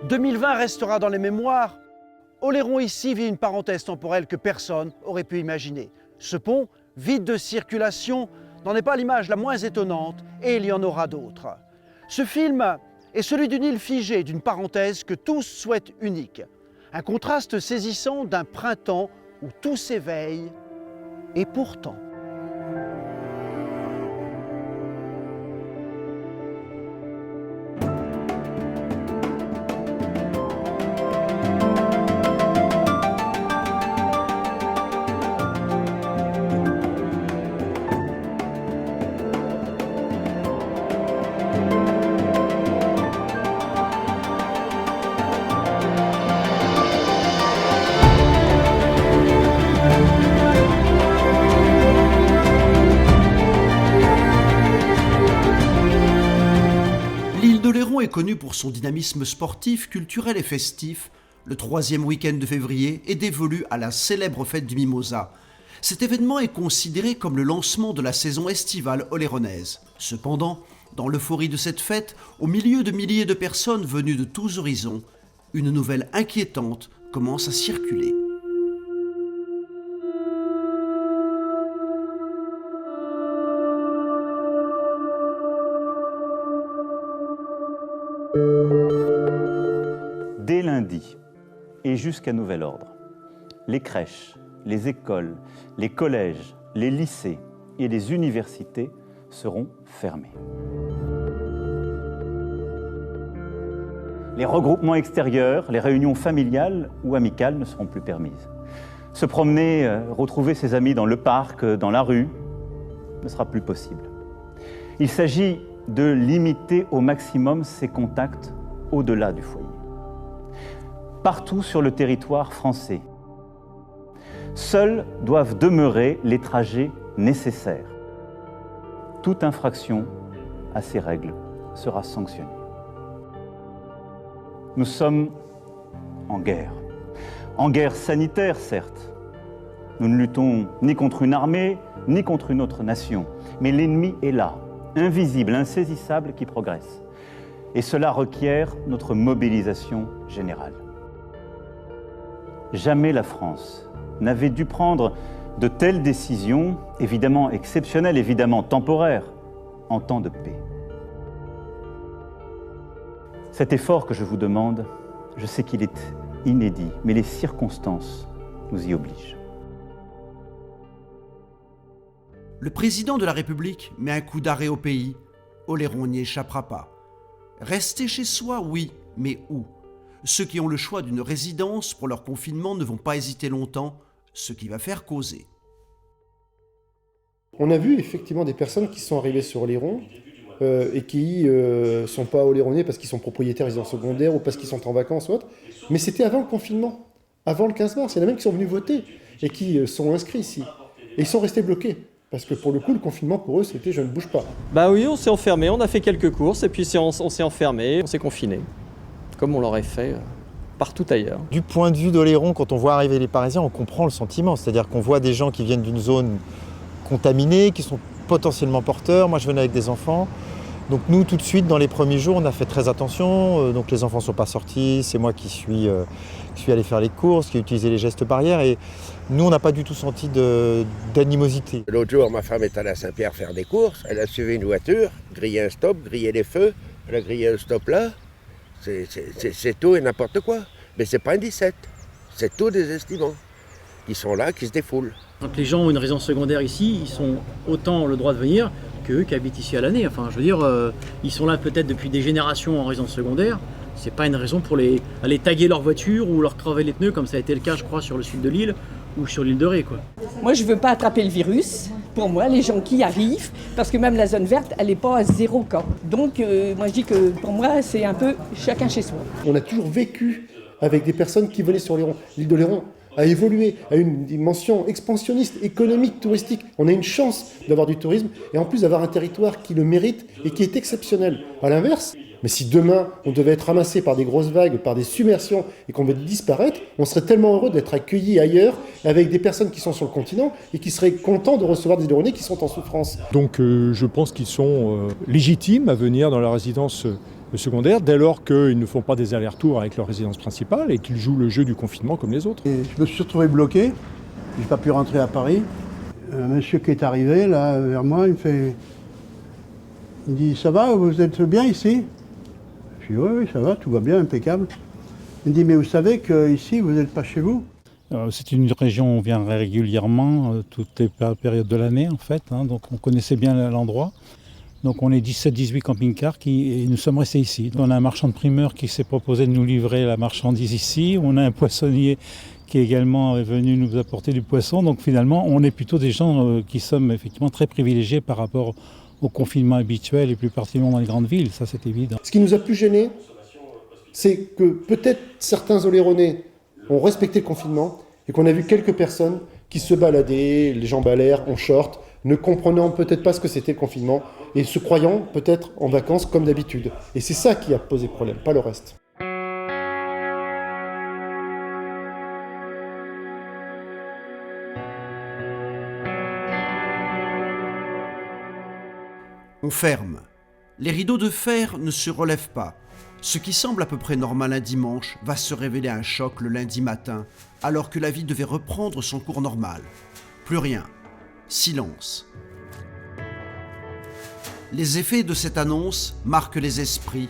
2020 restera dans les mémoires. Oléron ici vit une parenthèse temporelle que personne n'aurait pu imaginer. Ce pont, vide de circulation, n'en est pas l'image la moins étonnante et il y en aura d'autres. Ce film est celui d'une île figée, d'une parenthèse que tous souhaitent unique. Un contraste saisissant d'un printemps où tout s'éveille et pourtant. L'île d'Oléron est connue pour son dynamisme sportif, culturel et festif. Le 3e week-end de février est dévolu à la célèbre fête du Mimosa. Cet événement est considéré comme le lancement de la saison estivale oléronaise. Cependant, dans l'euphorie de cette fête, au milieu de milliers de personnes venues de tous horizons, une nouvelle inquiétante commence à circuler. Dès lundi et jusqu'à nouvel ordre, les crèches, les écoles, les collèges, les lycées et les universités seront fermés. Les regroupements extérieurs, les réunions familiales ou amicales ne seront plus permises. Se promener, retrouver ses amis dans le parc, dans la rue, ne sera plus possible. Il s'agit de limiter au maximum ses contacts au-delà du foyer. Partout sur le territoire français, seuls doivent demeurer les trajets nécessaires. Toute infraction à ces règles sera sanctionnée. Nous sommes en guerre sanitaire certes. Nous ne luttons ni contre une armée, ni contre une autre nation, mais l'ennemi est là, invisible, insaisissable, qui progresse. Et cela requiert notre mobilisation générale. Jamais la France n'avait dû prendre de telles décisions, évidemment exceptionnelles, évidemment temporaires, en temps de paix. Cet effort que je vous demande, je sais qu'il est inédit, mais les circonstances nous y obligent. Le président de la République met un coup d'arrêt au pays. Oléron n'y échappera pas. Rester chez soi, oui, mais où ? Ceux qui ont le choix d'une résidence pour leur confinement ne vont pas hésiter longtemps, ce qui va faire causer. On a vu effectivement des personnes qui sont arrivées sur Oléron et qui ne sont pas oléronais parce qu'ils sont propriétaires résidence secondaire ou parce qu'ils sont en vacances ou autre, mais c'était avant le confinement, avant le 15 mars. Il y en a même qui sont venus voter et qui sont inscrits ici. Et ils sont restés bloqués. Parce que pour le coup, le confinement pour eux, c'était « je ne bouge pas ». Bah oui, on s'est enfermé, on a fait quelques courses et puis on s'est enfermé, on s'est confiné, comme on l'aurait fait partout ailleurs. Du point de vue d'Oléron, quand on voit arriver les Parisiens, on comprend le sentiment. C'est-à-dire qu'on voit des gens qui viennent d'une zone contaminée, qui sont potentiellement porteurs. Moi, je venais avec des enfants. Donc nous, tout de suite, dans les premiers jours, on a fait très attention. Donc les enfants ne sont pas sortis, c'est moi qui suis allé faire les courses, qui ai utilisé les gestes barrières. Et nous, on n'a pas du tout senti d'animosité. L'autre jour, ma femme est allée à Saint-Pierre faire des courses. Elle a suivi une voiture, grillé un stop, grillé les feux. Elle a grillé un stop là. C'est tout et n'importe quoi. Mais c'est pas un 17. C'est tout des estimants qui sont là, qui se défoulent. Quand les gens ont une résidence secondaire ici, ils ont autant le droit de venir qu'eux qui habitent ici à l'année. Enfin, je veux dire, ils sont là peut-être depuis des générations en résidence secondaire. C'est pas une raison pour aller taguer leur voiture ou leur crever les pneus, comme ça a été le cas, je crois, sur le sud de l'île ou sur l'île de Ré, quoi. Moi, je veux pas attraper le virus. Pour moi, les gens qui arrivent, parce que même la zone verte, elle n'est pas à 0 cas. Donc, moi, je dis que pour moi, c'est un peu chacun chez soi. On a toujours vécu avec des personnes qui venaient sur Oléron. L'île d'Oléron a évolué, a une dimension expansionniste, économique, touristique. On a une chance d'avoir du tourisme et en plus d'avoir un territoire qui le mérite et qui est exceptionnel. À l'inverse, mais si demain on devait être ramassé par des grosses vagues, par des submersions et qu'on devait disparaître, on serait tellement heureux d'être accueillis ailleurs avec des personnes qui sont sur le continent et qui seraient contents de recevoir des Oléronais qui sont en souffrance. Donc je pense qu'ils sont légitimes à venir dans la résidence secondaire dès lors qu'ils ne font pas des allers-retours avec leur résidence principale et qu'ils jouent le jeu du confinement comme les autres. Et je me suis retrouvé bloqué, j'ai pas pu rentrer à Paris. Un monsieur qui est arrivé là vers moi, il me dit « Ça va, vous êtes bien ici ?» Je dis « Oui, ça va, tout va bien, impeccable. » Il me dit « Mais vous savez qu'ici, vous n'êtes pas chez vous ?» C'est une région où on vient régulièrement, toutes les périodes de l'année en fait, donc on connaissait bien l'endroit. Donc on est 17-18 camping-cars et nous sommes restés ici. On a un marchand de primeurs qui s'est proposé de nous livrer la marchandise ici. On a un poissonnier qui également est venu nous apporter du poisson. Donc finalement, on est plutôt des gens qui sommes effectivement très privilégiés par rapport au confinement habituel et plus particulièrement dans les grandes villes, ça c'est évident. Ce qui nous a plus gênés, c'est que peut-être certains Oléronais ont respecté le confinement et qu'on a vu quelques personnes qui se baladaient, les jambes à l'air, en short, ne comprenant peut-être pas ce que c'était le confinement et se croyant peut-être en vacances comme d'habitude. Et c'est ça qui a posé problème, pas le reste. On ferme. Les rideaux de fer ne se relèvent pas. Ce qui semble à peu près normal un dimanche va se révéler un choc le lundi matin, alors que la vie devait reprendre son cours normal. Plus rien. Silence. Les effets de cette annonce marquent les esprits.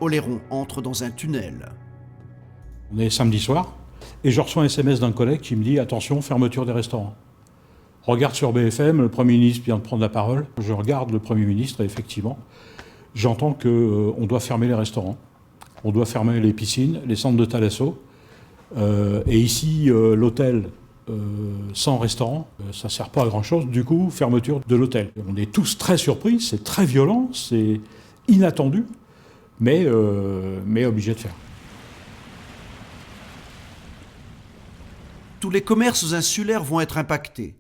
Oléron entre dans un tunnel. On est samedi soir et je reçois un SMS d'un collègue qui me dit « Attention, fermeture des restaurants ». Regarde sur BFM, le Premier ministre vient de prendre la parole. Je regarde le Premier ministre et effectivement, j'entends qu'on doit fermer les restaurants, on doit fermer les piscines, les centres de thalasso. Et ici, l'hôtel sans restaurant, ça ne sert pas à grand-chose. Du coup, fermeture de l'hôtel. On est tous très surpris, c'est très violent, c'est inattendu, mais obligé de faire. Tous les commerces insulaires vont être impactés.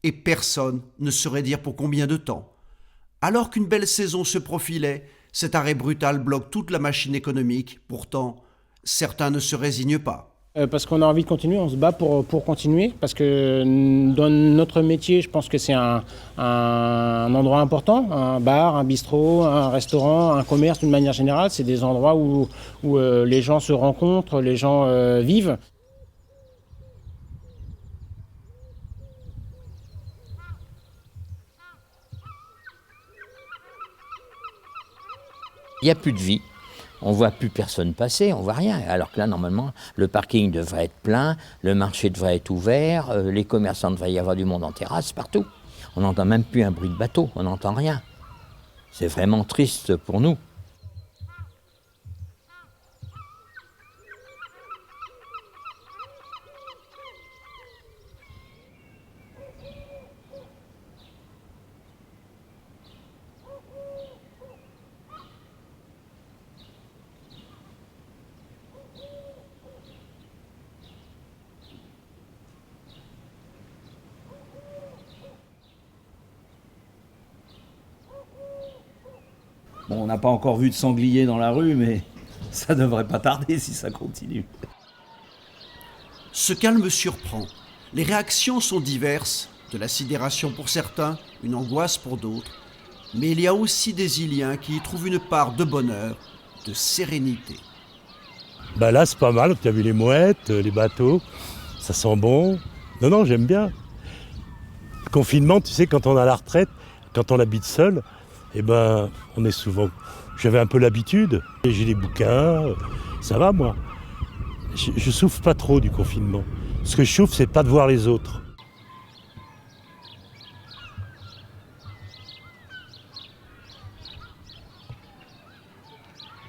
Et personne ne saurait dire pour combien de temps. Alors qu'une belle saison se profilait, cet arrêt brutal bloque toute la machine économique. Pourtant, certains ne se résignent pas. Parce qu'on a envie de continuer, on se bat pour continuer. Parce que dans notre métier, je pense que c'est un endroit important. Un bar, un bistrot, un restaurant, un commerce d'une manière générale. C'est des endroits où les gens se rencontrent, les gens vivent. Il n'y a plus de vie, on ne voit plus personne passer, on ne voit rien. Alors que là, normalement, le parking devrait être plein, le marché devrait être ouvert, les commerçants devraient y avoir du monde en terrasse, partout. On n'entend même plus un bruit de bateau, on n'entend rien. C'est vraiment triste pour nous. Bon, on n'a pas encore vu de sanglier dans la rue, mais ça devrait pas tarder si ça continue. Ce calme surprend. Les réactions sont diverses, de la sidération pour certains, une angoisse pour d'autres. Mais il y a aussi des Iliens qui y trouvent une part de bonheur, de sérénité. Bah là, c'est pas mal, tu as vu les mouettes, les bateaux, ça sent bon. Non, j'aime bien. Le confinement, tu sais, quand on a la retraite, quand on habite seul, eh ben, on est souvent... J'avais un peu l'habitude, j'ai des bouquins, ça va moi. Je souffre pas trop du confinement. Ce que je souffre, c'est pas de voir les autres.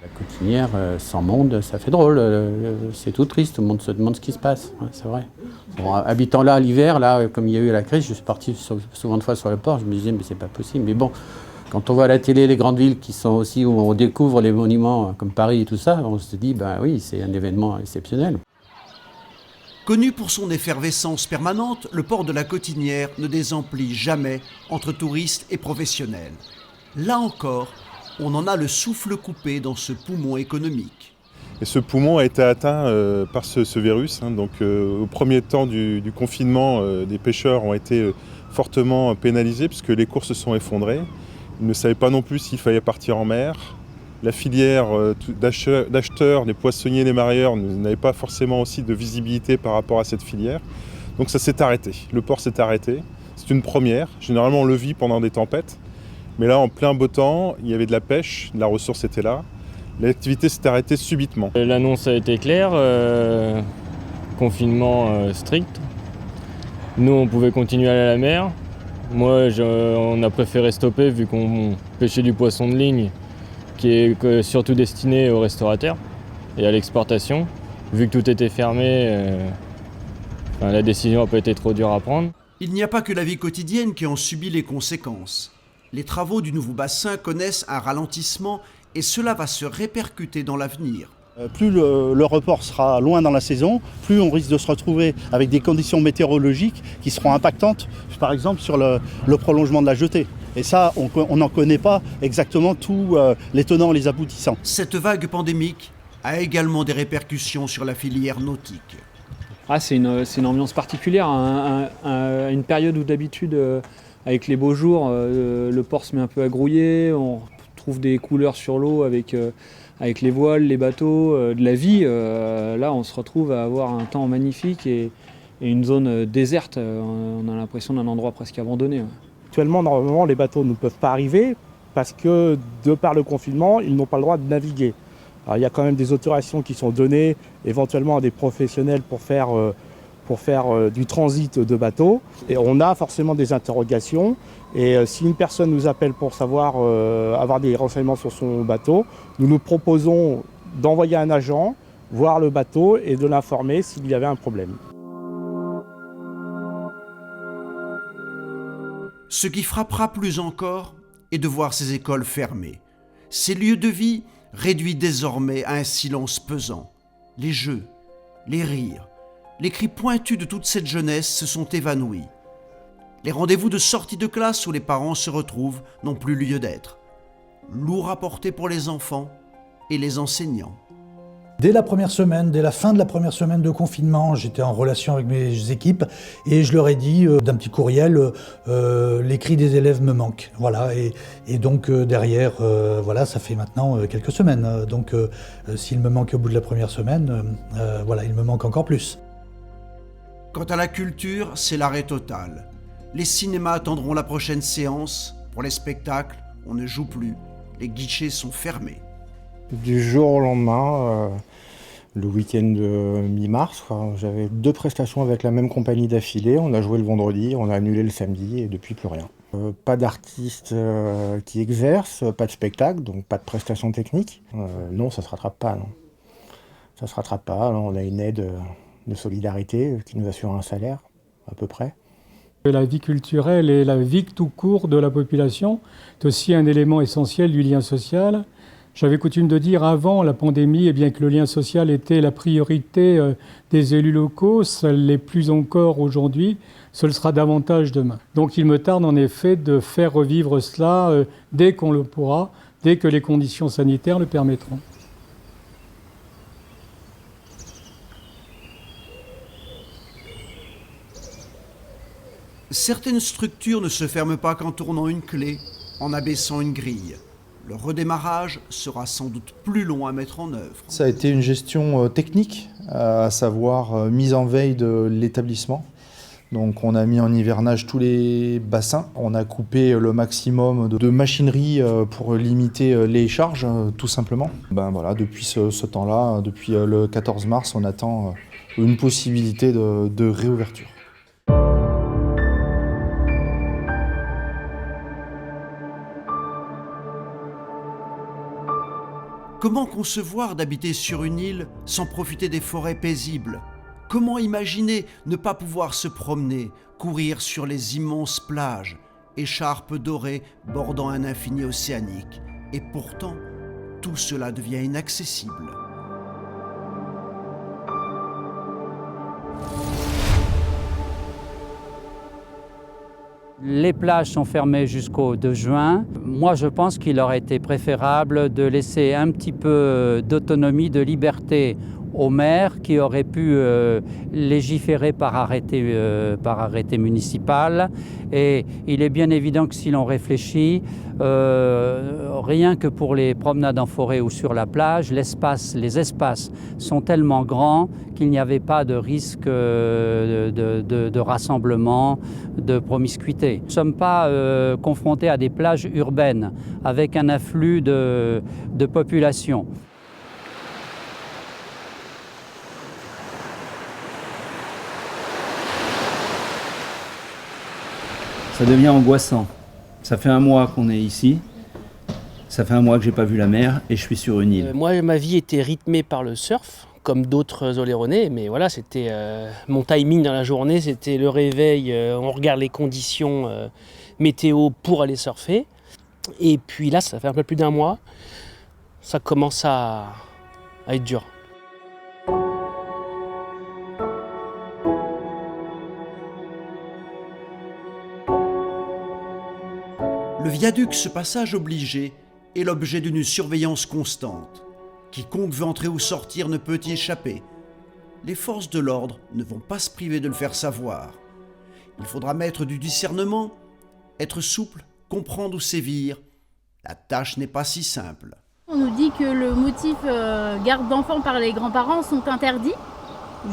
La cotinière, sans monde, ça fait drôle, c'est tout triste, tout le monde se demande ce qui se passe, ouais, c'est vrai. Bon, habitant là l'hiver, là, comme il y a eu la crise, je suis parti souvent de fois sur le port, je me disais mais c'est pas possible, mais bon, quand on voit à la télé les grandes villes qui sont aussi où on découvre les monuments comme Paris et tout ça, on se dit ben oui, c'est un événement exceptionnel. Connu pour son effervescence permanente, le port de la Cotinière ne désemplit jamais entre touristes et professionnels. Là encore, on en a le souffle coupé dans ce poumon économique. Et ce poumon a été atteint par ce virus. Donc, au premier temps du confinement, des pêcheurs ont été fortement pénalisés puisque les cours se sont effondrés. Ils ne savaient pas non plus s'il fallait partir en mer. La filière d'acheteurs, les poissonniers, les marailleurs n'avaient pas forcément aussi de visibilité par rapport à cette filière. Donc ça s'est arrêté. Le port s'est arrêté. C'est une première. Généralement, on le vit pendant des tempêtes. Mais là, en plein beau temps, il y avait de la pêche, la ressource était là. L'activité s'est arrêtée subitement. L'annonce a été claire, confinement strict. Nous, on pouvait continuer à aller à la mer. Moi, on a préféré stopper vu qu'on pêchait du poisson de ligne qui est surtout destiné aux restaurateurs et à l'exportation. Vu que tout était fermé, la décision n'a pas été trop dure à prendre. Il n'y a pas que la vie quotidienne qui en subit les conséquences. Les travaux du nouveau bassin connaissent un ralentissement et cela va se répercuter dans l'avenir. Plus le report sera loin dans la saison, plus on risque de se retrouver avec des conditions météorologiques qui seront impactantes, par exemple sur le prolongement de la jetée. Et ça, on n'en connaît pas exactement tous les tenants et les aboutissants. Cette vague pandémique a également des répercussions sur la filière nautique. C'est une ambiance particulière, une période où d'habitude, avec les beaux jours, le port se met un peu à grouiller, on trouve des couleurs sur l'eau avec les voiles, les bateaux, de la vie. Là, on se retrouve à avoir un temps magnifique et une zone déserte. On a l'impression d'un endroit presque abandonné. Actuellement, normalement, les bateaux ne peuvent pas arriver parce que, de par le confinement, ils n'ont pas le droit de naviguer. Alors, il y a quand même des autorisations qui sont données éventuellement à des professionnels pour faire du transit de bateaux. Et on a forcément des interrogations. Et si une personne nous appelle pour savoir avoir des renseignements sur son bateau, nous proposons d'envoyer un agent voir le bateau et de l'informer s'il y avait un problème. Ce qui frappera plus encore est de voir ces écoles fermées. Ces lieux de vie réduits désormais à un silence pesant. Les jeux, les rires, les cris pointus de toute cette jeunesse se sont évanouis. Les rendez-vous de sortie de classe où les parents se retrouvent n'ont plus lieu d'être. Lourd à porter pour les enfants et les enseignants. Dès la première semaine, dès la fin de la première semaine de confinement, j'étais en relation avec mes équipes et je leur ai dit d'un petit courriel, les cris des élèves me manquent. Voilà, et donc derrière, voilà, ça fait maintenant quelques semaines. Donc s'il me manque au bout de la première semaine, voilà, il me manque encore plus. Quant à la culture, c'est l'arrêt total. Les cinémas attendront la prochaine séance. Pour les spectacles, on ne joue plus. Les guichets sont fermés. Du jour au lendemain, le week-end de mi-mars, j'avais 2 prestations avec la même compagnie d'affilée. On a joué le vendredi, on a annulé le samedi et depuis plus rien. Pas d'artistes qui exercent, pas de spectacle, donc pas de prestations techniques. Non, ça ne se rattrape pas. Non. Ça ne se rattrape pas. Là, on a une aide de solidarité qui nous assure un salaire, à peu près. La vie culturelle et la vie tout court de la population est aussi un élément essentiel du lien social. J'avais coutume de dire avant la pandémie, eh bien, que le lien social était la priorité des élus locaux. Ça ne l'est plus encore aujourd'hui, ce le sera davantage demain. Donc il me tarde en effet de faire revivre cela dès qu'on le pourra, dès que les conditions sanitaires le permettront. Certaines structures ne se ferment pas qu'en tournant une clé, en abaissant une grille. Le redémarrage sera sans doute plus long à mettre en œuvre. Ça a été une gestion technique, à savoir mise en veille de l'établissement. Donc on a mis en hivernage tous les bassins, on a coupé le maximum de machinerie pour limiter les charges, tout simplement. Voilà, depuis ce temps-là, depuis le 14 mars, on attend une possibilité de réouverture. Comment concevoir d'habiter sur une île sans profiter des forêts paisibles? Comment imaginer ne pas pouvoir se promener, courir sur les immenses plages, écharpes dorées bordant un infini océanique? Et pourtant, tout cela devient inaccessible. Les plages sont fermées jusqu'au 2 juin. Moi, je pense qu'il aurait été préférable de laisser un petit peu d'autonomie, de liberté au maire qui aurait pu légiférer par arrêté municipal. Et il est bien évident que si l'on réfléchit, rien que pour les promenades en forêt ou sur la plage, les espaces sont tellement grands qu'il n'y avait pas de risque de rassemblement, de promiscuité. Nous ne sommes pas confrontés à des plages urbaines avec un afflux de population. Ça devient angoissant. Ça fait un mois qu'on est ici. Ça fait un mois que j'ai pas vu la mer et je suis sur une île. Moi, ma vie était rythmée par le surf, comme d'autres Oléronais, mais voilà, c'était mon timing dans la journée, c'était le réveil, on regarde les conditions météo pour aller surfer. Et puis là, ça fait un peu plus d'un mois, ça commence à être dur. Le viaduc, ce passage obligé, est l'objet d'une surveillance constante. Quiconque veut entrer ou sortir ne peut y échapper. Les forces de l'ordre ne vont pas se priver de le faire savoir. Il faudra mettre du discernement, être souple, comprendre ou sévir. La tâche n'est pas si simple. On nous dit que le motif garde d'enfants par les grands-parents sont interdits.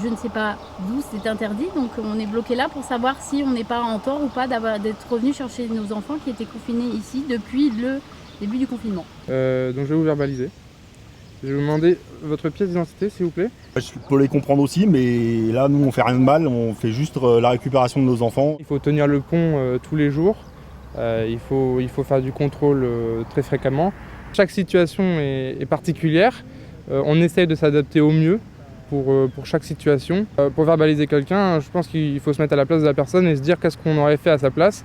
Je ne sais pas d'où c'est interdit, donc on est bloqué là pour savoir si on n'est pas en tort ou pas d'être revenu chercher nos enfants qui étaient confinés ici depuis le début du confinement. Donc je vais vous verbaliser. Je vais vous demander votre pièce d'identité, s'il vous plaît. Je peux les comprendre aussi, mais là, nous, on fait rien de mal, on fait juste la récupération de nos enfants. Il faut tenir le pont tous les jours, il faut faire du contrôle très fréquemment. Chaque situation est particulière, on essaye de s'adapter au mieux pour chaque situation. Pour verbaliser quelqu'un, je pense qu'il faut se mettre à la place de la personne et se dire qu'est-ce qu'on aurait fait à sa place.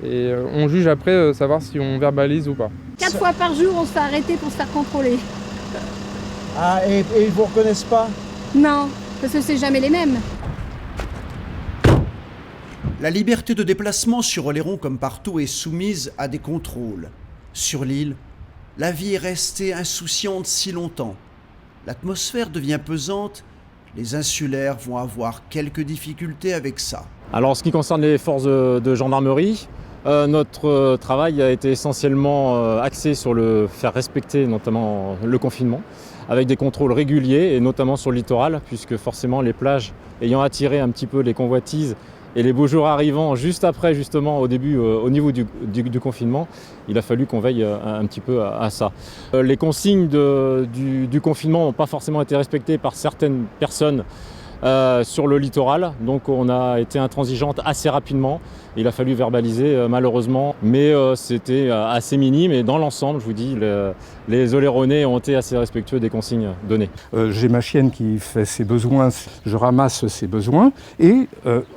Et on juge après savoir si on verbalise ou pas. 4 fois par jour, on se fait arrêter pour se faire contrôler. Ah, et ils ne vous reconnaissent pas? Non, parce que c'est jamais les mêmes. La liberté de déplacement sur Oléron comme partout est soumise à des contrôles. Sur l'île, la vie est restée insouciante si longtemps. L'atmosphère devient pesante, les insulaires vont avoir quelques difficultés avec ça. Alors en ce qui concerne les forces de gendarmerie, notre travail a été essentiellement axé sur le faire respecter notamment le confinement, avec des contrôles réguliers et notamment sur le littoral, puisque forcément les plages ayant attiré un petit peu les convoitises et les beaux jours arrivant juste après justement au début au niveau du confinement, il a fallu qu'on veille un petit peu à ça. Les consignes du confinement n'ont pas forcément été respectées par certaines personnes sur le littoral, donc on a été intransigeante assez rapidement. Il a fallu verbaliser malheureusement, mais c'était assez minime et dans l'ensemble, je vous dis, les Oléronais ont été assez respectueux des consignes données. J'ai ma chienne qui fait ses besoins, je ramasse ses besoins et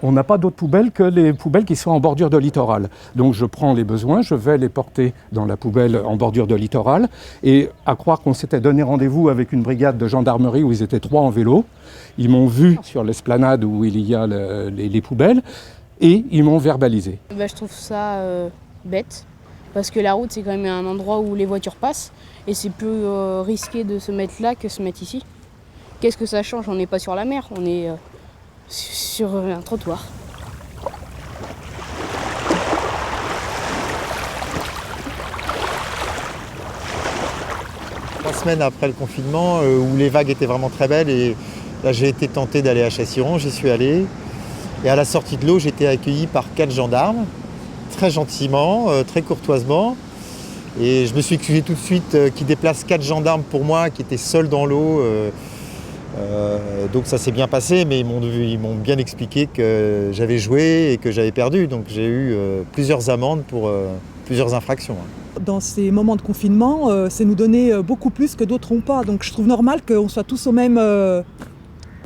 on n'a pas d'autres poubelles que les poubelles qui sont en bordure de littoral. Donc je prends les besoins, je vais les porter dans la poubelle en bordure de littoral et à croire qu'on s'était donné rendez-vous avec une brigade de gendarmerie où ils étaient 3 en vélo. Ils m'ont vu sur l'esplanade où il y a les poubelles. Et ils m'ont verbalisé. Je trouve ça bête, parce que la route c'est quand même un endroit où les voitures passent, et c'est plus risqué de se mettre là que se mettre ici. Qu'est-ce que ça change? On n'est pas sur la mer, on est sur un trottoir. Trois semaines après le confinement, où les vagues étaient vraiment très belles, et là j'ai été tenté d'aller à Chasseron, j'y suis allé. Et à la sortie de l'eau, j'étais accueilli par 4 gendarmes, très gentiment, très courtoisement. Et je me suis excusé tout de suite qu'ils déplacent 4 gendarmes pour moi, qui étaient seuls dans l'eau. Donc ça s'est bien passé, mais ils m'ont bien expliqué que j'avais joué et que j'avais perdu. Donc j'ai eu plusieurs amendes pour plusieurs infractions. Dans ces moments de confinement, c'est nous donner beaucoup plus que d'autres n'ont pas. Donc je trouve normal qu'on soit tous au même...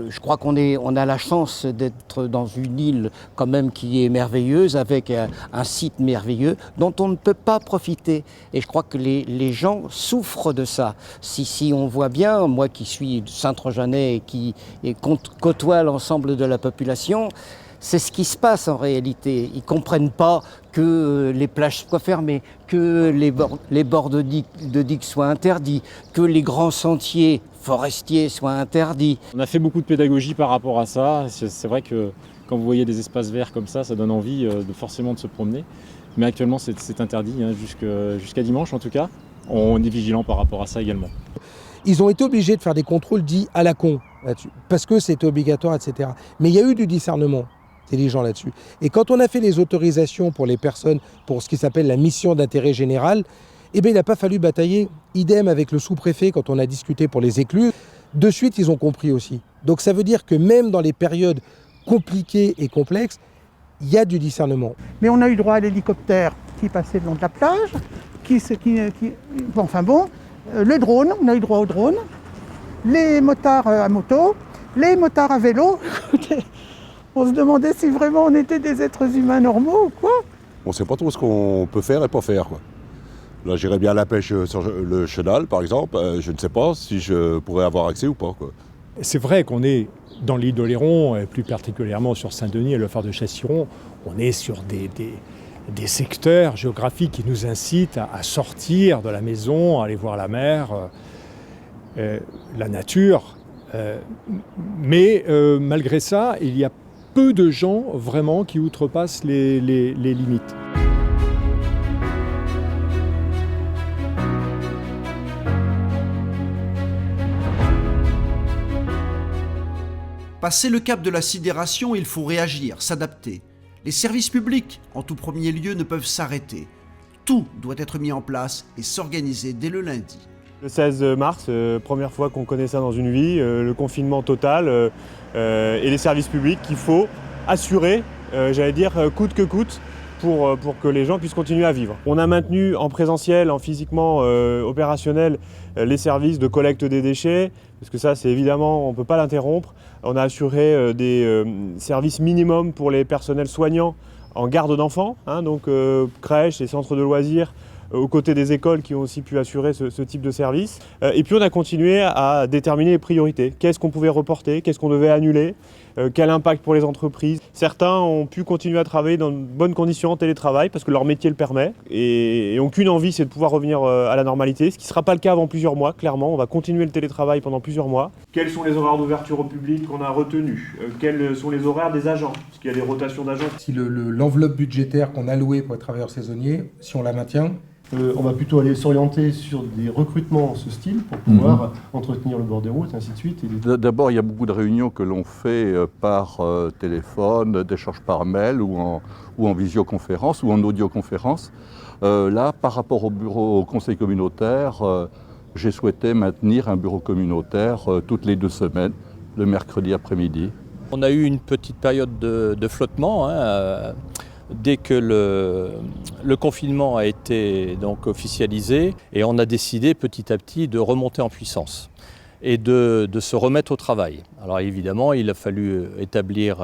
Je crois qu'on a la chance d'être dans une île quand même qui est merveilleuse, avec un site merveilleux dont on ne peut pas profiter. Et je crois que les gens souffrent de ça. Si on voit bien, moi qui suis Saint-Trojanais et qui côtoie l'ensemble de la population, c'est ce qui se passe en réalité. Ils ne comprennent pas que les plages soient fermées, que les bords de digues soient interdits, que les grands sentiers forestiers soient interdits. On a fait beaucoup de pédagogie par rapport à ça. C'est vrai que quand vous voyez des espaces verts comme ça donne envie forcément de se promener. Mais actuellement, c'est interdit, hein, jusqu'à dimanche en tout cas. On est vigilant par rapport à ça également. Ils ont été obligés de faire des contrôles dits à la con là-dessus, parce que c'était obligatoire, etc. Mais il y a eu du discernement intelligent là-dessus. Et quand on a fait les autorisations pour les personnes, pour ce qui s'appelle la mission d'intérêt général, eh bien, il n'a pas fallu batailler. Idem avec le sous-préfet quand on a discuté pour les écluses. De suite, ils ont compris aussi. Donc ça veut dire que même dans les périodes compliquées et complexes, il y a du discernement. Mais on a eu droit à l'hélicoptère qui passait le long de la plage, le drone, on a eu droit au drone, les motards à moto, les motards à vélo. On se demandait si vraiment on était des êtres humains normaux ou quoi. On ne sait pas trop ce qu'on peut faire et pas faire, quoi. Là, j'irais bien à la pêche sur le chenal, par exemple. Je ne sais pas si je pourrais avoir accès ou pas, quoi. C'est vrai qu'on est dans l'île d'Oléron, et plus particulièrement sur Saint-Denis et le phare de Chasseron, on est sur des secteurs géographiques qui nous incitent à sortir de la maison, à aller voir la mer, la nature. Mais malgré ça, il y a peu de gens vraiment qui outrepassent les limites. Passé le cap de la sidération, il faut réagir, s'adapter. Les services publics, en tout premier lieu, ne peuvent s'arrêter. Tout doit être mis en place et s'organiser dès le lundi. Le 16 mars, première fois qu'on connaît ça dans une vie, le confinement total et les services publics qu'il faut assurer, coûte que coûte, pour que les gens puissent continuer à vivre. On a maintenu en présentiel, en physiquement opérationnel, les services de collecte des déchets, parce que ça, c'est évidemment, on ne peut pas l'interrompre. On a assuré des services minimums pour les personnels soignants en garde d'enfants, donc crèches et centres de loisirs, aux côtés des écoles qui ont aussi pu assurer ce type de service. Et puis on a continué à déterminer les priorités. Qu'est-ce qu'on pouvait reporter, qu'est-ce qu'on devait annuler, quel impact pour les entreprises. Certains ont pu continuer à travailler dans de bonnes conditions en télétravail parce que leur métier le permet et n'ont qu'une envie, c'est de pouvoir revenir à la normalité, ce qui ne sera pas le cas avant plusieurs mois, clairement. On va continuer le télétravail pendant plusieurs mois. Quels sont les horaires d'ouverture au public qu'on a retenus? Quels sont les horaires des agents? Parce qu'il y a des rotations d'agents. Si l'enveloppe budgétaire qu'on a allouée pour les travailleurs saisonniers, si on la maintient, on va plutôt aller s'orienter sur des recrutements en ce style pour pouvoir entretenir le bord des routes, ainsi de suite. D'abord, il y a beaucoup de réunions que l'on fait par téléphone, d'échanges par mail ou en visioconférence ou en audioconférence. Là, par rapport au conseil communautaire, j'ai souhaité maintenir un bureau communautaire toutes les 2 semaines, le mercredi après-midi. On a eu une petite période de flottement. Dès que le confinement a été donc officialisé, et on a décidé petit à petit de remonter en puissance et de se remettre au travail. Alors évidemment, il a fallu établir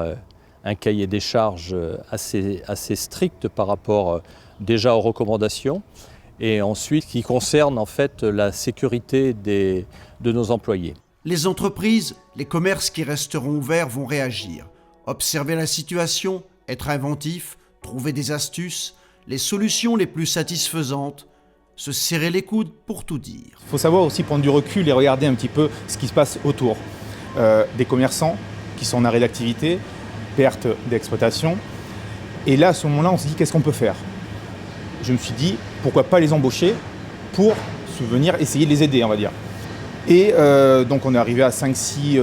un cahier des charges assez strict par rapport déjà aux recommandations et ensuite qui concerne en fait la sécurité de nos employés. Les entreprises, les commerces qui resteront ouverts vont réagir. Observer la situation, être inventif, trouver des astuces, les solutions les plus satisfaisantes, se serrer les coudes pour tout dire. Il faut savoir aussi prendre du recul et regarder un petit peu ce qui se passe autour. Des commerçants qui sont en arrêt d'activité, perte d'exploitation. Et là, à ce moment-là, on se dit qu'est-ce qu'on peut faire? Je me suis dit, pourquoi pas les embaucher pour venir essayer de les aider, on va dire. Et donc on est arrivé à 5-6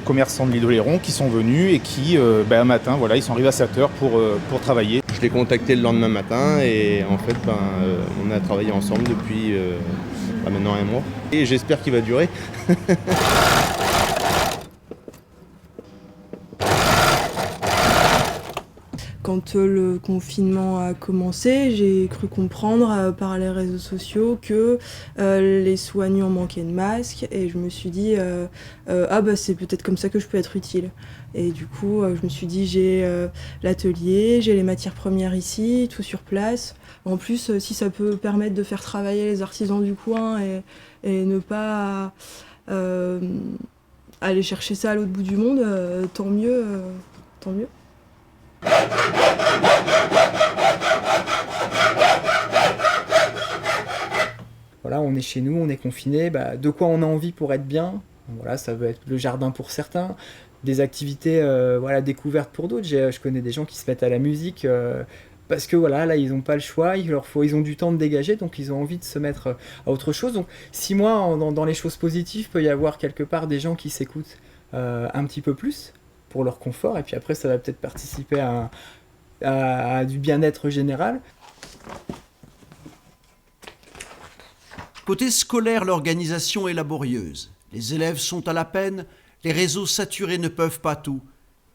commerçants de l'île d'Oléron qui sont venus et qui, un matin, voilà, ils sont arrivés à 7h pour travailler. Je l'ai contacté le lendemain matin et en fait, on a travaillé ensemble depuis maintenant 1 mois. Et j'espère qu'il va durer. Quand le confinement a commencé, j'ai cru comprendre par les réseaux sociaux que les soignants manquaient de masques et je me suis dit c'est peut-être comme ça que je peux être utile. Et du coup, je me suis dit j'ai l'atelier, j'ai les matières premières ici, tout sur place. En plus, si ça peut permettre de faire travailler les artisans du coin et ne pas aller chercher ça à l'autre bout du monde, tant mieux. Voilà, on est chez nous, on est confiné, de quoi on a envie pour être bien. Voilà, ça peut être le jardin pour certains, des activités découvertes pour d'autres. Je connais des gens qui se mettent à la musique parce que là ils n'ont pas le choix, ils ont du temps de dégager, donc ils ont envie de se mettre à autre chose. Donc si moi, dans les choses positives, peut y avoir quelque part des gens qui s'écoutent un petit peu plus pour leur confort, et puis après ça va peut-être participer à du bien-être général. Côté scolaire, l'organisation est laborieuse. Les élèves sont à la peine, les réseaux saturés ne peuvent pas tout.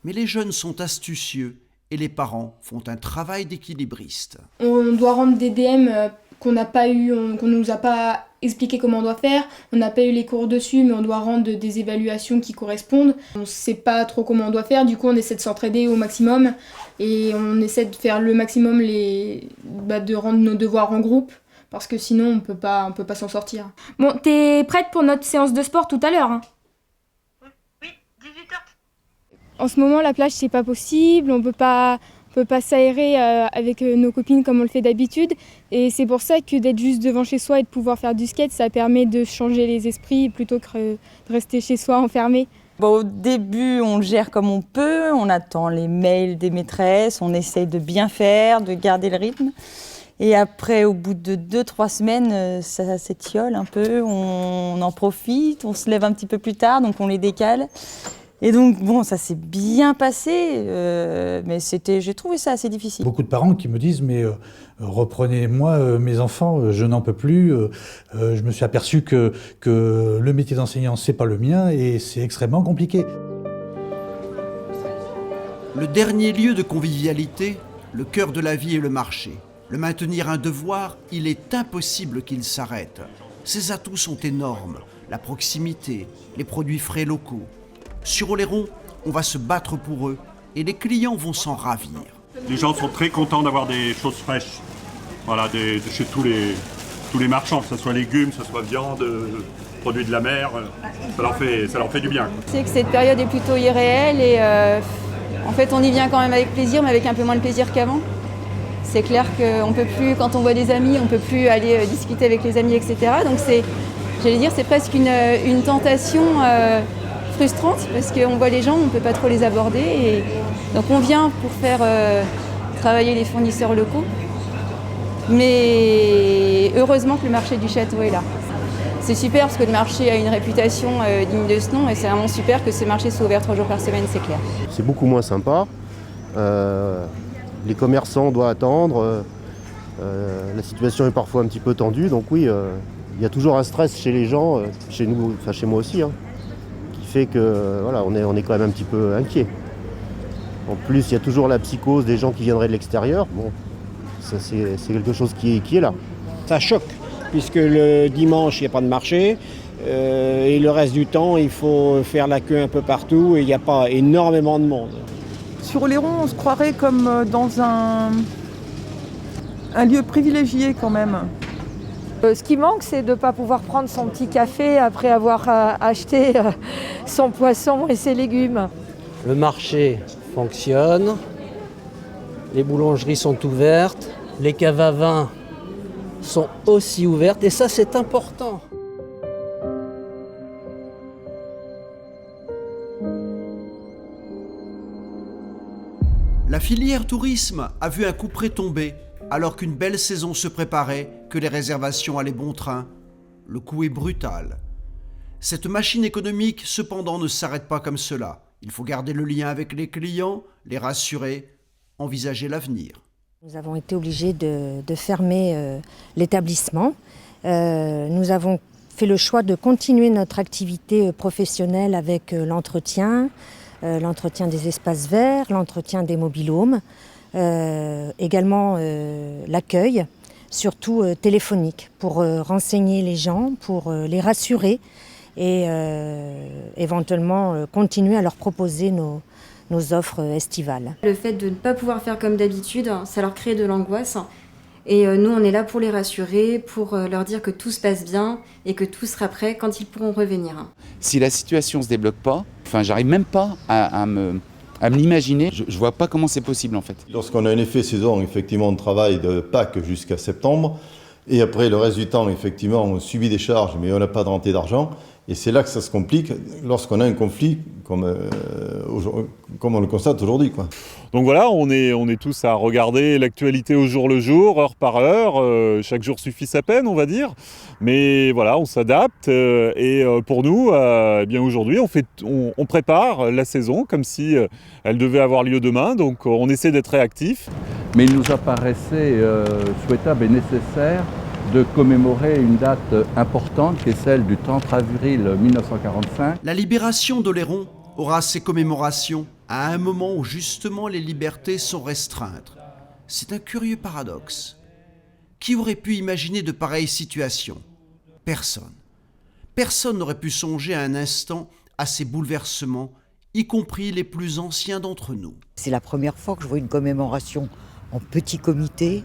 Mais les jeunes sont astucieux et les parents font un travail d'équilibriste. On doit rendre des DM qu'on n'a pas eu, qu'on ne nous a pas expliqué comment on doit faire. On n'a pas eu les cours dessus, mais on doit rendre des évaluations qui correspondent. On ne sait pas trop comment on doit faire, du coup on essaie de s'entraider au maximum. Et on essaie de faire le maximum, de rendre nos devoirs en groupe. Parce que sinon, on peut pas s'en sortir. Bon, t'es prête pour notre séance de sport tout à l'heure, hein ? Oui, 18h. En ce moment, la plage, c'est pas possible. On peut pas s'aérer avec nos copines comme on le fait d'habitude. Et c'est pour ça que d'être juste devant chez soi et de pouvoir faire du skate, ça permet de changer les esprits plutôt que de rester chez soi enfermé. Bon, au début, on le gère comme on peut. On attend les mails des maîtresses. On essaye de bien faire, de garder le rythme. Et après, au bout de 2-3 semaines, ça s'étiole un peu, on en profite, on se lève un petit peu plus tard, donc on les décale. Et donc, bon, ça s'est bien passé, mais j'ai trouvé ça assez difficile. Beaucoup de parents qui me disent, mais reprenez-moi mes enfants, je n'en peux plus. Je me suis aperçu que le métier d'enseignant, c'est pas le mien et c'est extrêmement compliqué. Le dernier lieu de convivialité, le cœur de la vie est le marché. Le maintenir un devoir, il est impossible qu'il s'arrête. Ses atouts sont énormes, la proximité, les produits frais locaux. Sur Oléron, on va se battre pour eux et les clients vont s'en ravir. Les gens sont très contents d'avoir des choses fraîches, de chez tous les marchands, que ce soit légumes, que ce soit viande, produits de la mer, ça leur fait du bien. C'est que cette période est plutôt irréelle et en fait on y vient quand même avec plaisir, mais avec un peu moins de plaisir qu'avant. C'est clair qu'on peut plus, quand on voit des amis, on peut plus aller discuter avec les amis, etc. Donc c'est presque une tentation frustrante parce qu'on voit les gens, on ne peut pas trop les aborder. Et donc on vient pour faire travailler les fournisseurs locaux. Mais heureusement que le marché du château est là. C'est super parce que le marché a une réputation digne de ce nom et c'est vraiment super que ce marché soit ouvert 3 jours par semaine, c'est clair. C'est beaucoup moins sympa. Les commerçants doivent attendre, la situation est parfois un petit peu tendue, donc oui, il y a toujours un stress chez les gens, chez nous, enfin chez moi aussi, qui fait que on est quand même un petit peu inquiet. En plus, il y a toujours la psychose des gens qui viendraient de l'extérieur. Bon, ça c'est quelque chose qui est là. Ça choque, puisque le dimanche, il n'y a pas de marché, et le reste du temps, il faut faire la queue un peu partout, et il n'y a pas énormément de monde. Sur Oléron, on se croirait comme dans un lieu privilégié quand même. Ce qui manque, c'est de ne pas pouvoir prendre son petit café après avoir acheté son poisson et ses légumes. Le marché fonctionne, les boulangeries sont ouvertes, les caves à vin sont aussi ouvertes et ça c'est important. La filière tourisme a vu un couperet tomber alors qu'une belle saison se préparait, que les réservations allaient bon train. Le coup est brutal. Cette machine économique, cependant, ne s'arrête pas comme cela. Il faut garder le lien avec les clients, les rassurer, envisager l'avenir. Nous avons été obligés de fermer l'établissement. Nous avons fait le choix de continuer notre activité professionnelle avec l'entretien des espaces verts, l'entretien des mobil-homes, également l'accueil, surtout téléphonique, pour renseigner les gens, pour les rassurer et éventuellement continuer à leur proposer nos offres estivales. Le fait de ne pas pouvoir faire comme d'habitude, ça leur crée de l'angoisse. Et nous, on est là pour les rassurer, pour leur dire que tout se passe bien et que tout sera prêt quand ils pourront revenir. Si la situation ne se débloque pas, j'arrive même pas à me À me l'imaginer, je ne vois pas comment c'est possible en fait. Lorsqu'on a un effet saison, effectivement, on travaille de Pâques jusqu'à septembre. Et après, le reste du temps, effectivement, on subit des charges, mais on n'a pas de rentrée d'argent. Et c'est là que ça se complique lorsqu'on a un conflit comme on le constate aujourd'hui, quoi. Donc voilà, on est tous à regarder l'actualité au jour le jour, heure par heure. Chaque jour suffit sa peine, on va dire. Mais voilà, on s'adapte. Et pour nous, eh bien aujourd'hui, on prépare la saison comme si elle devait avoir lieu demain. Donc on essaie d'être réactif. Mais il nous apparaissait souhaitable et nécessaire de commémorer une date importante qui est celle du 30 avril 1945. La libération d'Oléron aura ses commémorations à un moment où justement les libertés sont restreintes. C'est un curieux paradoxe. Qui aurait pu imaginer de pareilles situations ? Personne. Personne n'aurait pu songer un instant à ces bouleversements, y compris les plus anciens d'entre nous. C'est la première fois que je vois une commémoration en petit comité,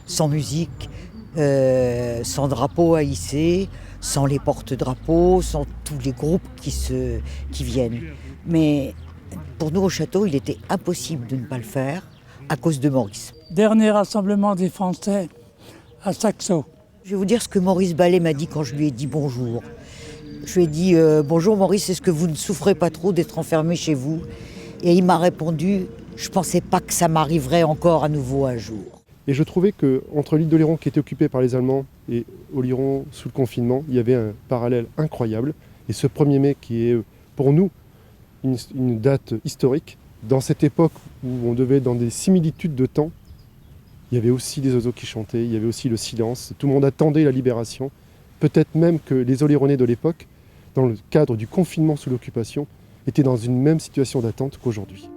sans musique, sans drapeau à hisser, sans les porte-drapeaux, sans tous les groupes qui viennent. Mais pour nous au château, il était impossible de ne pas le faire à cause de Maurice. Dernier rassemblement des Français à Saxo. Je vais vous dire ce que Maurice Ballet m'a dit quand je lui ai dit bonjour. Je lui ai dit bonjour Maurice, est-ce que vous ne souffrez pas trop d'être enfermé chez vous ? Et il m'a répondu, je ne pensais pas que ça m'arriverait encore à nouveau un jour. Et je trouvais qu'entre l'île d'Oléron qui était occupée par les Allemands et Oléron sous le confinement, il y avait un parallèle incroyable. Et ce 1er mai qui est pour nous une date historique, dans cette époque où on devait être dans des similitudes de temps, il y avait aussi des oiseaux qui chantaient, il y avait aussi le silence, tout le monde attendait la libération. Peut-être même que les Oléronais de l'époque, dans le cadre du confinement sous l'occupation, étaient dans une même situation d'attente qu'aujourd'hui.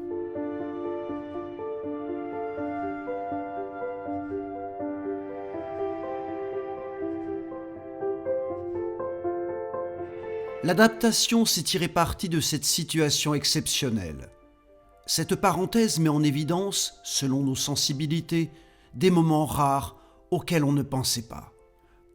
L'adaptation s'est tirée parti de cette situation exceptionnelle. Cette parenthèse met en évidence, selon nos sensibilités, des moments rares auxquels on ne pensait pas.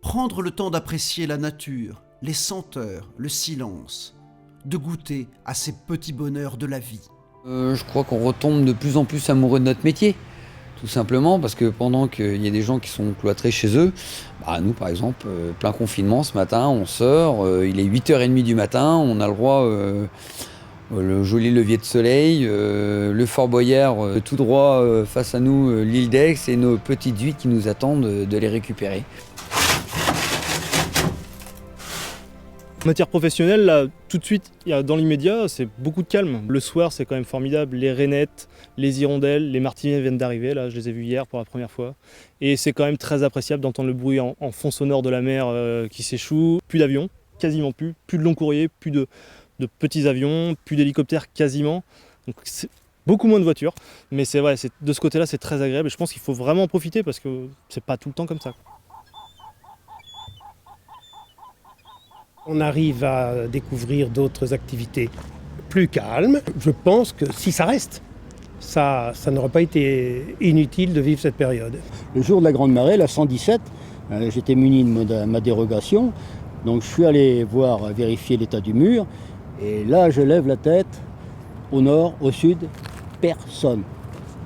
Prendre le temps d'apprécier la nature, les senteurs, le silence, de goûter à ces petits bonheurs de la vie. Je crois qu'on retombe de plus en plus amoureux de notre métier. Tout simplement parce que pendant qu'il y a des gens qui sont cloîtrés chez eux, nous par exemple, plein confinement ce matin, on sort, il est 8h30 du matin, on a le droit, le joli levier de soleil, le Fort Boyard tout droit face à nous, l'île d'Aix et nos petites huîtres qui nous attendent de les récupérer. En matière professionnelle, là, tout de suite, dans l'immédiat, c'est beaucoup de calme. Le soir, c'est quand même formidable. Les rainettes, les hirondelles, les martinets viennent d'arriver. Là, je les ai vus hier pour la première fois. Et c'est quand même très appréciable d'entendre le bruit en fond sonore de la mer qui s'échoue. Plus d'avions, quasiment plus. Plus de long courrier, plus de petits avions, plus d'hélicoptères quasiment. Donc, c'est beaucoup moins de voitures. Mais c'est vrai, de ce côté-là, c'est très agréable. Et je pense qu'il faut vraiment en profiter parce que c'est pas tout le temps comme ça. On arrive à découvrir d'autres activités plus calmes. Je pense que si ça reste, ça n'aurait pas été inutile de vivre cette période. Le jour de la Grande Marée, la 117, j'étais muni de ma dérogation. Donc je suis allé vérifier l'état du mur. Et là, je lève la tête. Au nord, au sud, personne.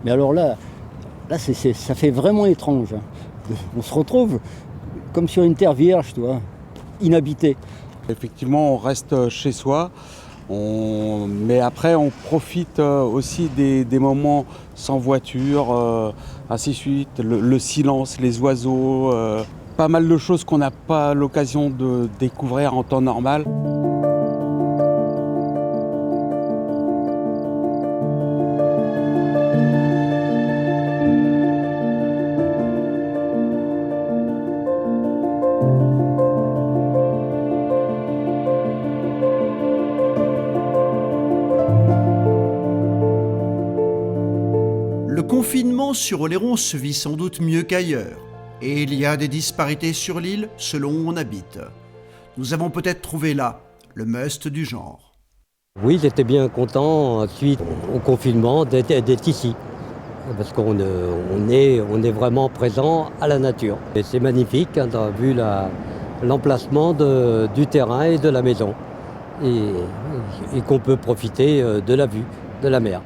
Mais alors là ça fait vraiment étrange. On se retrouve comme sur une terre vierge, inhabitée. Effectivement, on reste chez soi, mais après on profite aussi des moments sans voiture, ainsi de suite, le silence, les oiseaux, pas mal de choses qu'on n'a pas l'occasion de découvrir en temps normal. Le confinement sur Oléron se vit sans doute mieux qu'ailleurs, et il y a des disparités sur l'île selon où on habite. Nous avons peut-être trouvé là le must du genre. Oui, j'étais bien content, suite au confinement, d'être ici, parce qu'on est vraiment présent à la nature. Et c'est magnifique, vu l'emplacement du terrain et de la maison, et qu'on peut profiter de la vue de la mer.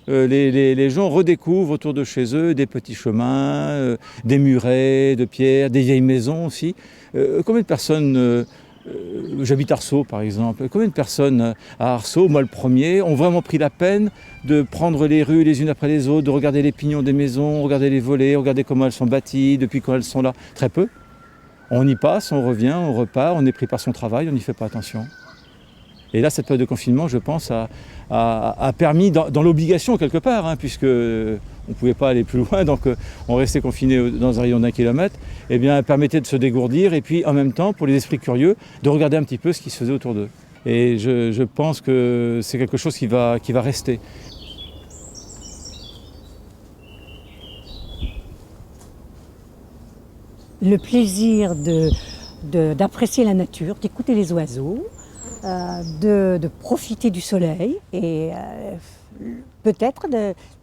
les gens redécouvrent autour de chez eux des petits chemins, des murets de pierre, des vieilles maisons aussi. Combien de personnes, j'habite Arceau par exemple, combien de personnes à Arceau, moi le premier, ont vraiment pris la peine de prendre les rues les unes après les autres, de regarder les pignons des maisons, regarder les volets, regarder comment elles sont bâties, depuis quand elles sont là? Très peu. On y passe, on revient, on repart, on est pris par son travail, on n'y fait pas attention. Et là, cette période de confinement, je pense, a permis, dans l'obligation quelque part, puisque on ne pouvait pas aller plus loin, donc on restait confiné dans un rayon d'1 kilomètre, eh bien, permettait de se dégourdir et puis en même temps, pour les esprits curieux, de regarder un petit peu ce qui se faisait autour d'eux. Et je pense que c'est quelque chose qui va rester. Le plaisir d'apprécier la nature, d'écouter les oiseaux, de profiter du soleil et peut-être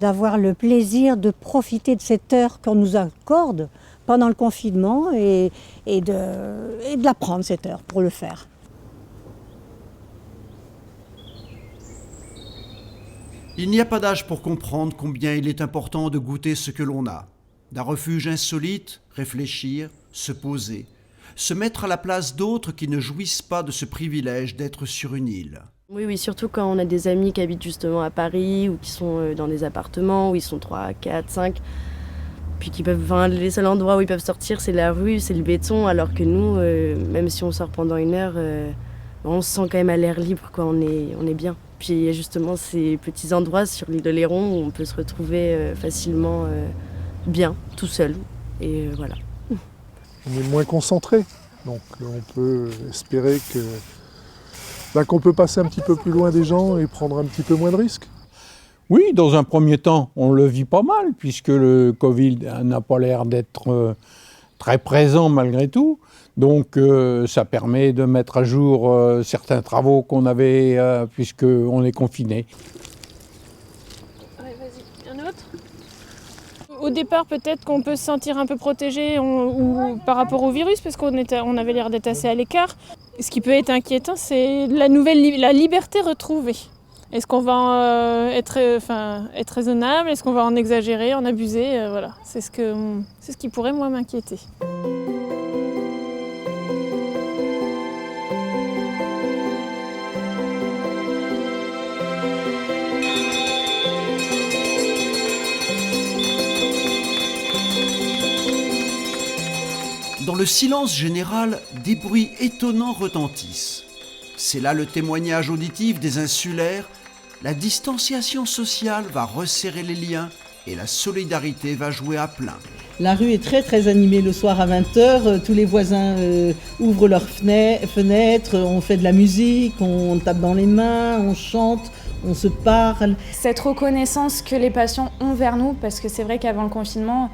d'avoir le plaisir de profiter de cette heure qu'on nous accorde pendant le confinement et de la prendre cette heure pour le faire. Il n'y a pas d'âge pour comprendre combien il est important de goûter ce que l'on a. D'un refuge insolite, réfléchir, se poser, se mettre à la place d'autres qui ne jouissent pas de ce privilège d'être sur une île. Oui, surtout quand on a des amis qui habitent justement à Paris ou qui sont dans des appartements où ils sont 3, 4, 5, puis qui peuvent, les seuls endroits où ils peuvent sortir, c'est la rue, c'est le béton, alors que nous, même si on sort pendant 1 heure, on se sent quand même à l'air libre, quoi, on est bien. Puis il y a justement ces petits endroits sur l'île d'Oléron où on peut se retrouver facilement bien, tout seul, et voilà. On est moins concentré, donc on peut espérer qu'on peut passer un petit peu plus loin des gens et prendre un petit peu moins de risques. Oui, dans un premier temps, on le vit pas mal, puisque le Covid n'a pas l'air d'être très présent malgré tout. Donc ça permet de mettre à jour certains travaux qu'on avait, puisqu'on est confiné. Ouais, vas-y, un autre ? Au départ, peut-être qu'on peut se sentir un peu protégé ou par rapport au virus, parce qu'on avait l'air d'être assez à l'écart. Ce qui peut être inquiétant, c'est la liberté retrouvée. Est-ce qu'on va être raisonnable? Est-ce qu'on va en exagérer, en abuser? Voilà, c'est ce qui pourrait, moi, m'inquiéter. Dans le silence général, des bruits étonnants retentissent. C'est là le témoignage auditif des insulaires. La distanciation sociale va resserrer les liens et la solidarité va jouer à plein. La rue est très animée le soir à 20h. Tous les voisins ouvrent leurs fenêtres, on fait de la musique, on tape dans les mains, on chante, on se parle. Cette reconnaissance que les patients ont vers nous, parce que c'est vrai qu'avant le confinement,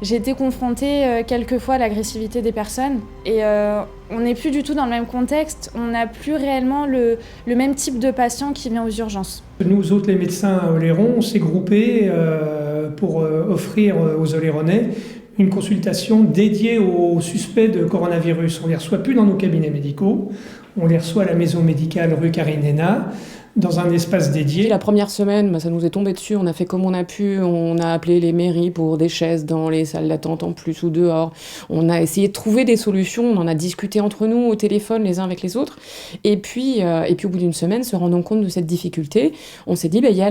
j'ai été confrontée quelquefois à l'agressivité des personnes et on n'est plus du tout dans le même contexte, on n'a plus réellement le même type de patient qui vient aux urgences. Nous autres, les médecins à Oléron, on s'est groupés pour offrir aux Oléronais une consultation dédiée aux suspects de coronavirus. On ne les reçoit plus dans nos cabinets médicaux, on les reçoit à la maison médicale rue Karine-Hénat, dans un espace dédié. La première semaine, ça nous est tombé dessus, on a fait comme on a pu, on a appelé les mairies pour des chaises dans les salles d'attente en plus ou dehors. On a essayé de trouver des solutions, on en a discuté entre nous au téléphone les uns avec les autres. Et puis au bout d'une semaine, se rendant compte de cette difficulté, on s'est dit, il y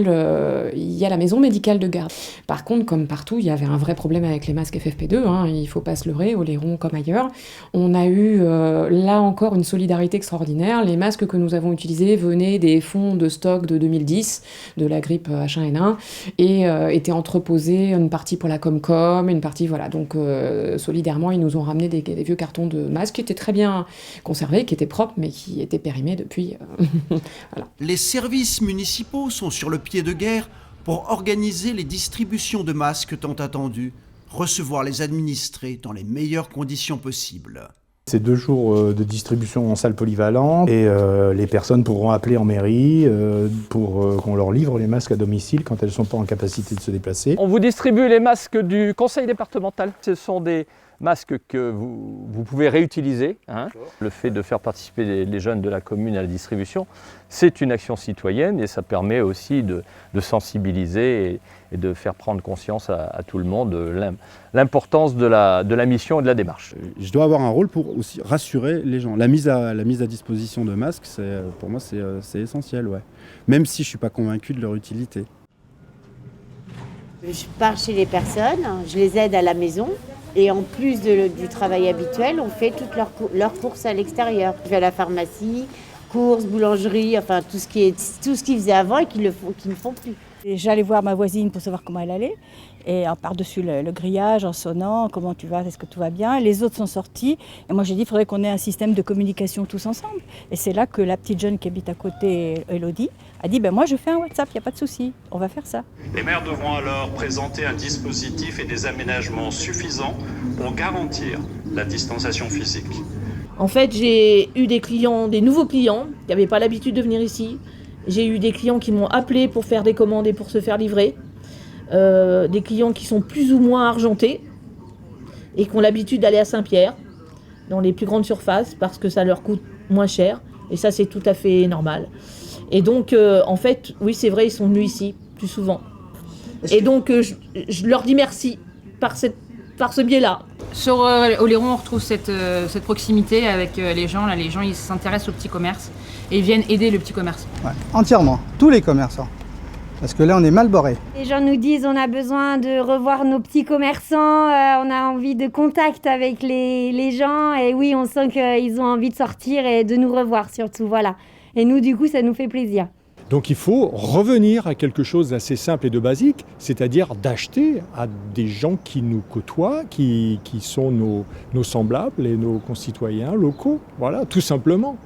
a la maison médicale de garde. Par contre, comme partout, il y avait un vrai problème avec les masques FFP2, il ne faut pas se leurrer, Oléron comme ailleurs. On a eu là encore une solidarité extraordinaire. Les masques que nous avons utilisés venaient des fonds de stock de 2010, de la grippe H1N1, et étaient entreposés, une partie pour la Comcom, une partie, voilà. Donc, solidairement, ils nous ont ramené des vieux cartons de masques qui étaient très bien conservés, qui étaient propres, mais qui étaient périmés depuis. Voilà. Les services municipaux sont sur le pied de guerre pour organiser les distributions de masques tant attendues, recevoir les administrés dans les meilleures conditions possibles. C'est 2 jours de distribution en salle polyvalente et les personnes pourront appeler en mairie pour qu'on leur livre les masques à domicile quand elles ne sont pas en capacité de se déplacer. On vous distribue les masques du conseil départemental. Ce sont des masques que vous pouvez réutiliser. Hein. Le fait de faire participer les jeunes de la commune à la distribution, c'est une action citoyenne et ça permet aussi de sensibiliser et de faire prendre conscience à tout le monde de l'importance de la mission et de la démarche. Je dois avoir un rôle pour aussi rassurer les gens. La mise à disposition de masques, pour moi, c'est essentiel. Ouais. Même si je ne suis pas convaincu de leur utilité. Je pars chez les personnes, je les aide à la maison. Et en plus du travail habituel, on fait toutes leurs courses à l'extérieur. Je vais à la pharmacie, courses, boulangerie, enfin tout ce qu'ils faisaient avant et qu'ils ne font plus. J'allais voir ma voisine pour savoir comment elle allait. Et par-dessus le grillage, en sonnant, comment tu vas, est-ce que tout va bien. Les autres sont sortis. Et moi j'ai dit, il faudrait qu'on ait un système de communication tous ensemble. Et c'est là que la petite jeune qui habite à côté, Elodie, a dit, moi je fais un WhatsApp, il n'y a pas de souci, on va faire ça. Les maires devront alors présenter un dispositif et des aménagements suffisants pour garantir la distanciation physique. En fait, j'ai eu des nouveaux clients qui n'avaient pas l'habitude de venir ici. J'ai eu des clients qui m'ont appelé pour faire des commandes et pour se faire livrer. Des clients qui sont plus ou moins argentés et qui ont l'habitude d'aller à Saint-Pierre, dans les plus grandes surfaces, parce que ça leur coûte moins cher. Et ça, c'est tout à fait normal. Et donc, en fait, oui, c'est vrai, ils sont venus ici plus souvent. Et donc, je leur dis merci par ce biais-là. Sur Oléron, on retrouve cette proximité avec les gens. Là, les gens, ils s'intéressent au petit commerce et ils viennent aider le petit commerce. Ouais, entièrement, tous les commerçants. Parce que là, on est mal barré. Les gens nous disent on a besoin de revoir nos petits commerçants, on a envie de contact avec les gens. Et oui, on sent qu'ils ont envie de sortir et de nous revoir surtout, voilà. Et nous, du coup, ça nous fait plaisir. Donc il faut revenir à quelque chose d'assez simple et de basique, c'est-à-dire d'acheter à des gens qui nous côtoient, qui sont nos semblables et nos concitoyens locaux. Voilà, tout simplement.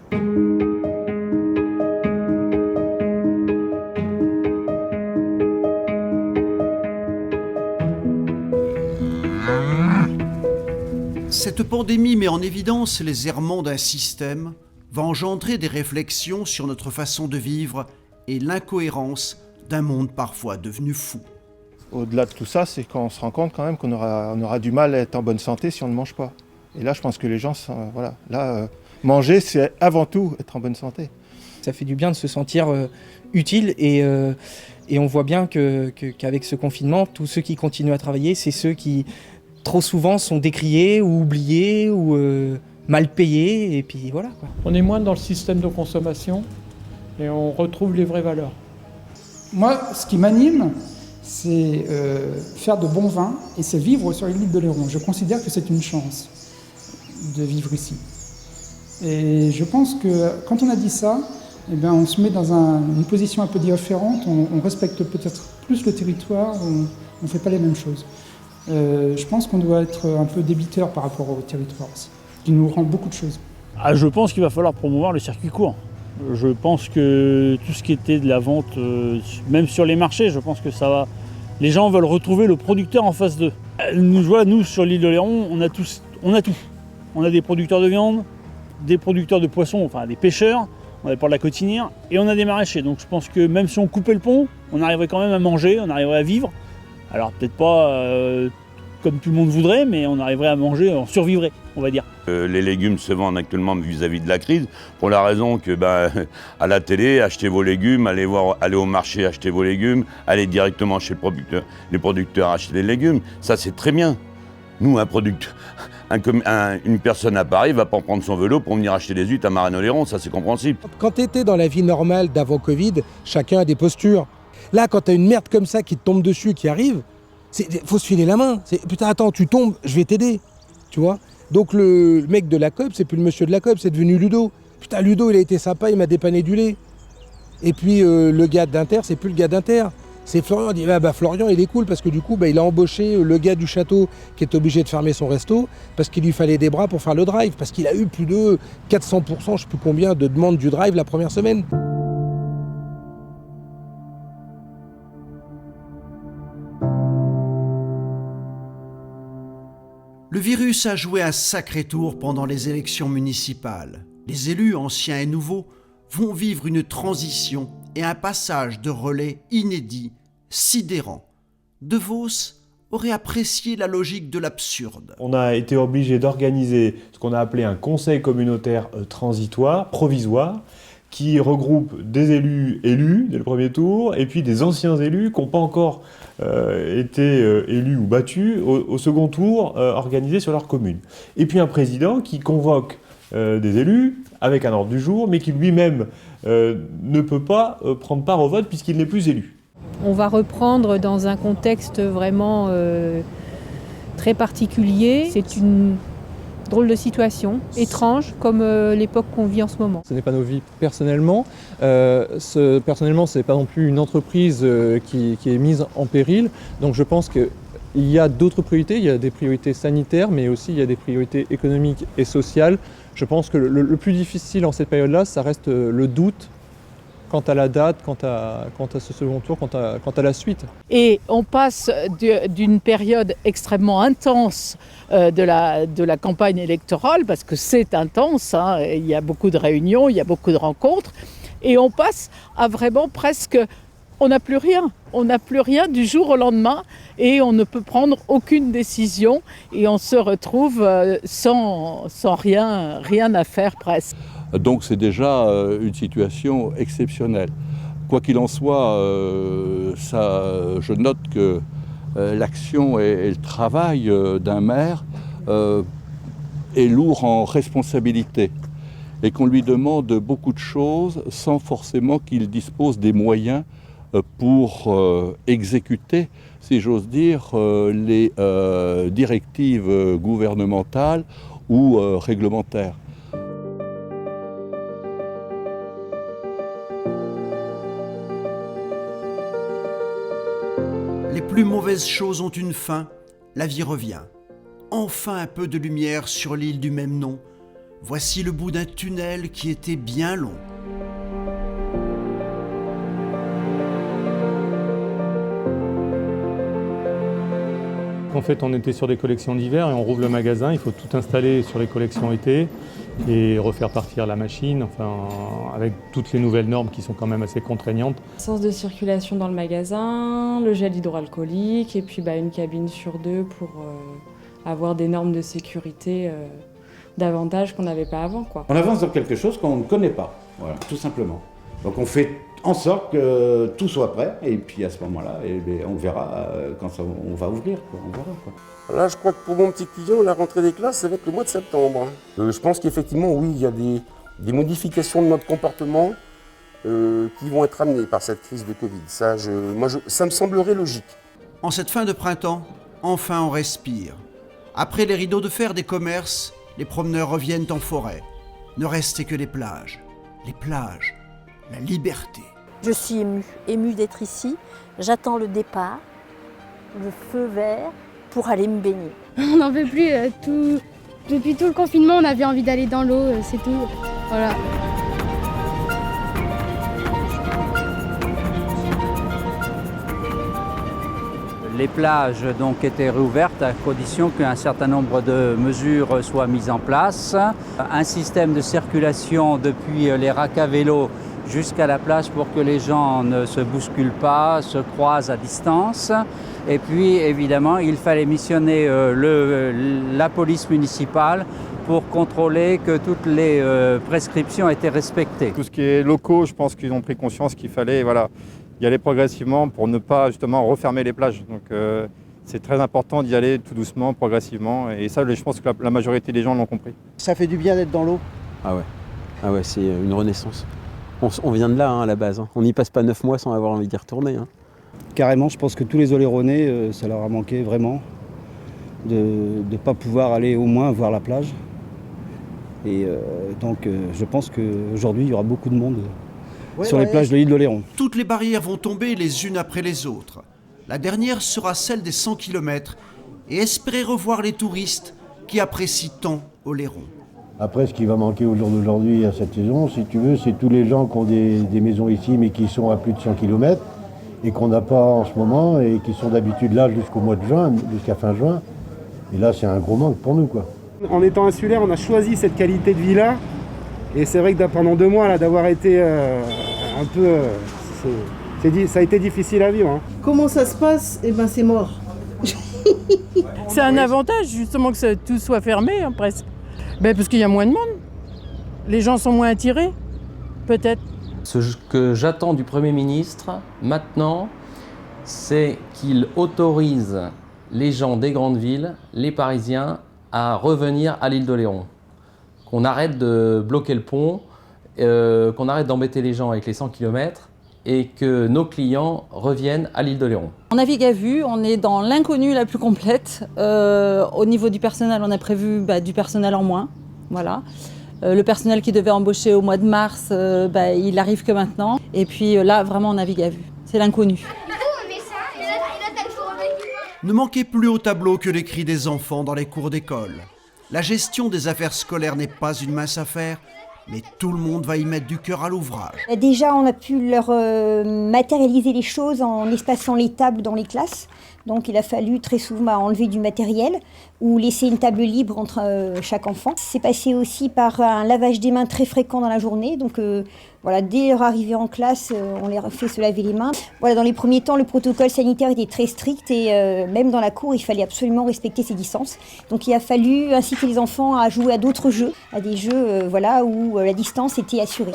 Cette pandémie met en évidence les errements d'un système, va engendrer des réflexions sur notre façon de vivre et l'incohérence d'un monde parfois devenu fou. Au-delà de tout ça, c'est qu'on se rend compte quand même qu'on aura du mal à être en bonne santé si on ne mange pas. Et là, je pense que les gens, manger, c'est avant tout être en bonne santé. Ça fait du bien de se sentir utile et on voit bien qu'avec ce confinement, tous ceux qui continuent à travailler, c'est ceux qui trop souvent sont décriés ou oubliés ou mal payés et puis voilà, quoi. On est moins dans le système de consommation et on retrouve les vraies valeurs. Moi, ce qui m'anime, c'est faire de bons vins et c'est vivre sur l'île d'Oléron. Je considère que c'est une chance de vivre ici. Et je pense que quand on a dit ça, eh bien, on se met dans une position un peu différente, on respecte peut-être plus le territoire, on ne fait pas les mêmes choses. Je pense qu'on doit être un peu débiteur par rapport au territoire aussi, qui nous rend beaucoup de choses. Je pense qu'il va falloir promouvoir le circuit court. Je pense que tout ce qui était de la vente, même sur les marchés, je pense que ça va. Les gens veulent retrouver le producteur en face d'eux. Nous sur l'île d'Oléron, on a tout. On a des producteurs de viande, des producteurs de poissons, enfin des pêcheurs, on a des ports de la Cotinière, et on a des maraîchers. Donc je pense que même si on coupait le pont, on arriverait quand même à manger, on arriverait à vivre. Alors peut-être pas comme tout le monde voudrait, mais on arriverait à manger, on survivrait, on va dire. Les légumes se vendent actuellement vis-à-vis de la crise, pour la raison que à la télé, achetez vos légumes, allez au marché, achetez vos légumes, allez directement chez les producteurs acheter les légumes. Ça c'est très bien. Nous, une personne à Paris ne va pas prendre son vélo pour venir acheter des huîtres à Marne-Oléron, ça c'est compréhensible. Quand tu étais dans la vie normale d'avant Covid, chacun a des postures. Là, quand tu as une merde comme ça qui te tombe dessus, qui arrive, faut se filer la main. Putain, attends, tu tombes, je vais t'aider. Tu vois ? Donc le mec de la COP, c'est plus le monsieur de la COP, c'est devenu Ludo. Putain, Ludo, il a été sympa, il m'a dépanné du lait. Et puis le gars d'Inter, c'est plus le gars d'Inter. C'est Florian, il dit Florian il est cool parce que du coup il a embauché le gars du château qui est obligé de fermer son resto parce qu'il lui fallait des bras pour faire le drive, parce qu'il a eu plus de 400%, je sais plus combien, de demandes du drive la première semaine. Le virus a joué un sacré tour pendant les élections municipales. Les élus, anciens et nouveaux, vont vivre une transition et un passage de relais inédit, sidérant. De Vos aurait apprécié la logique de l'absurde. On a été obligé d'organiser ce qu'on a appelé un conseil communautaire transitoire, provisoire, qui regroupe des élus dès le premier tour, et puis des anciens élus qui n'ont pas encore été élus ou battus au second tour organisés sur leur commune. Et puis un président qui convoque des élus avec un ordre du jour, mais qui lui-même ne peut pas prendre part au vote puisqu'il n'est plus élu. On va reprendre dans un contexte vraiment très particulier. C'est une drôle de situation, étrange, comme l'époque qu'on vit en ce moment. Ce n'est pas nos vies personnellement. Personnellement, ce n'est pas non plus une entreprise qui est mise en péril. Donc je pense qu'il y a d'autres priorités. Il y a des priorités sanitaires, mais aussi il y a des priorités économiques et sociales. Je pense que le plus difficile en cette période-là, ça reste le doute quant à la date, quant à ce second tour, quant à la suite. Et on passe d'une période extrêmement intense de la campagne électorale, parce que c'est intense, hein, il y a beaucoup de réunions, il y a beaucoup de rencontres, et on passe à vraiment presque, on n'a plus rien du jour au lendemain, et on ne peut prendre aucune décision, et on se retrouve sans rien à faire presque. Donc c'est déjà une situation exceptionnelle. Quoi qu'il en soit, je note que l'action et le travail d'un maire est lourd en responsabilité et qu'on lui demande beaucoup de choses sans forcément qu'il dispose des moyens pour exécuter, si j'ose dire, les directives gouvernementales ou réglementaires. Les plus mauvaises choses ont une fin, la vie revient. Enfin un peu de lumière sur l'île du même nom. Voici le bout d'un tunnel qui était bien long. En fait, on était sur des collections d'hiver et on rouvre le magasin, il faut tout installer sur les collections été et refaire partir la machine, enfin, avec toutes les nouvelles normes qui sont quand même assez contraignantes. Sens de circulation dans le magasin, le gel hydroalcoolique et puis une cabine sur 2 pour avoir des normes de sécurité davantage qu'on n'avait pas avant, quoi. On avance dans quelque chose qu'on ne connaît pas, voilà, tout simplement. Donc on fait en sorte que tout soit prêt et puis à ce moment-là, on verra quand on va ouvrir, quoi. On verra, quoi. Là, je crois que pour mon petit client, la rentrée des classes, ça va être le mois de septembre. Je pense qu'effectivement, oui, il y a des modifications de notre comportement qui vont être amenées par cette crise de Covid. Ça me semblerait logique. En cette fin de printemps, enfin on respire. Après les rideaux de fer des commerces, les promeneurs reviennent en forêt. Ne restait que les plages. Les plages, la liberté. Je suis émue d'être ici. J'attends le départ, le feu vert, pour aller me baigner. On n'en peut plus. Depuis tout le confinement, on avait envie d'aller dans l'eau, c'est tout. Voilà. Les plages donc étaient réouvertes à condition qu'un certain nombre de mesures soient mises en place. Un système de circulation depuis les racks à vélo jusqu'à la plage pour que les gens ne se bousculent pas, se croisent à distance. Et puis évidemment, il fallait missionner la police municipale pour contrôler que toutes les prescriptions étaient respectées. Tout ce qui est locaux, je pense qu'ils ont pris conscience qu'il fallait y aller progressivement pour ne pas justement refermer les plages. Donc c'est très important d'y aller tout doucement, progressivement. Et ça, je pense que la majorité des gens l'ont compris. Ça fait du bien d'être dans l'eau. Ah ouais, c'est une renaissance. On vient de là à la base. On n'y passe pas 9 mois sans avoir envie d'y retourner. Carrément, je pense que tous les Oléronais, ça leur a manqué vraiment de ne pas pouvoir aller au moins voir la plage. Et donc je pense qu'aujourd'hui, il y aura beaucoup de monde sur les plages de l'île d'Oléron. Toutes les barrières vont tomber les unes après les autres. La dernière sera celle des 100 km et espérer revoir les touristes qui apprécient tant Oléron. Après, ce qui va manquer au jour d'aujourd'hui à cette saison, si tu veux, c'est tous les gens qui ont des maisons ici mais qui sont à plus de 100 km et qu'on n'a pas en ce moment et qui sont d'habitude là jusqu'au mois de juin, jusqu'à fin juin. Et là, c'est un gros manque pour nous, quoi. En étant insulaire, on a choisi cette qualité de vie-là. Et c'est vrai que pendant 2 mois, là, d'avoir été un peu... ça a été difficile à vivre. Hein. Comment ça se passe ? Eh ben, c'est mort. C'est un avantage justement que tout soit fermé, hein, presque. Parce qu'il y a moins de monde. Les gens sont moins attirés, peut-être. Ce que j'attends du Premier ministre maintenant, c'est qu'il autorise les gens des grandes villes, les Parisiens, à revenir à l'île d'Oléron. Qu'on arrête de bloquer le pont, qu'on arrête d'embêter les gens avec les 100 km et que nos clients reviennent à l'île d'Oléron. On navigue à vue, on est dans l'inconnu la plus complète. Au niveau du personnel, on a prévu du personnel en moins. Voilà. Le personnel qui devait embaucher au mois de mars, il arrive que maintenant. Et puis là, vraiment, on navigue à vue. C'est l'inconnu. Ne manquez plus au tableau que les cris des enfants dans les cours d'école. La gestion des affaires scolaires n'est pas une mince affaire, mais tout le monde va y mettre du cœur à l'ouvrage. Déjà, on a pu leur matérialiser les choses en espaçant les tables dans les classes. Donc il a fallu très souvent enlever du matériel ou laisser une table libre entre chaque enfant. C'est passé aussi par un lavage des mains très fréquent dans la journée. Donc dès leur arrivée en classe, on les fait se laver les mains. Dans les premiers temps, le protocole sanitaire était très strict et même dans la cour, il fallait absolument respecter ces distances. Donc il a fallu inciter les enfants à jouer à d'autres jeux, à des jeux où la distance était assurée.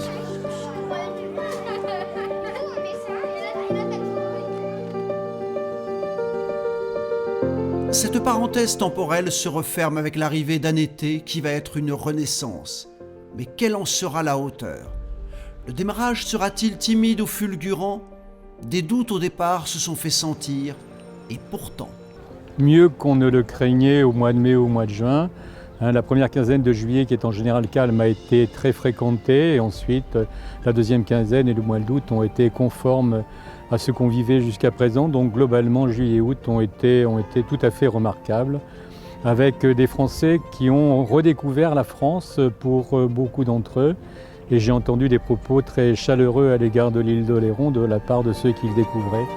Cette parenthèse temporelle se referme avec l'arrivée d'un été qui va être une renaissance. Mais quelle en sera la hauteur ? Le démarrage sera-t-il timide ou fulgurant ? Des doutes au départ se sont fait sentir, et pourtant... Mieux qu'on ne le craignait au mois de mai ou au mois de juin. La première quinzaine de juillet, qui est en général calme, a été très fréquentée, et ensuite la deuxième quinzaine et le mois d'août ont été conformes à ce qu'on vivait jusqu'à présent. Donc globalement, juillet et août ont été tout à fait remarquables, avec des Français qui ont redécouvert la France pour beaucoup d'entre eux. Et j'ai entendu des propos très chaleureux à l'égard de l'île d'Oléron de la part de ceux qui le découvraient.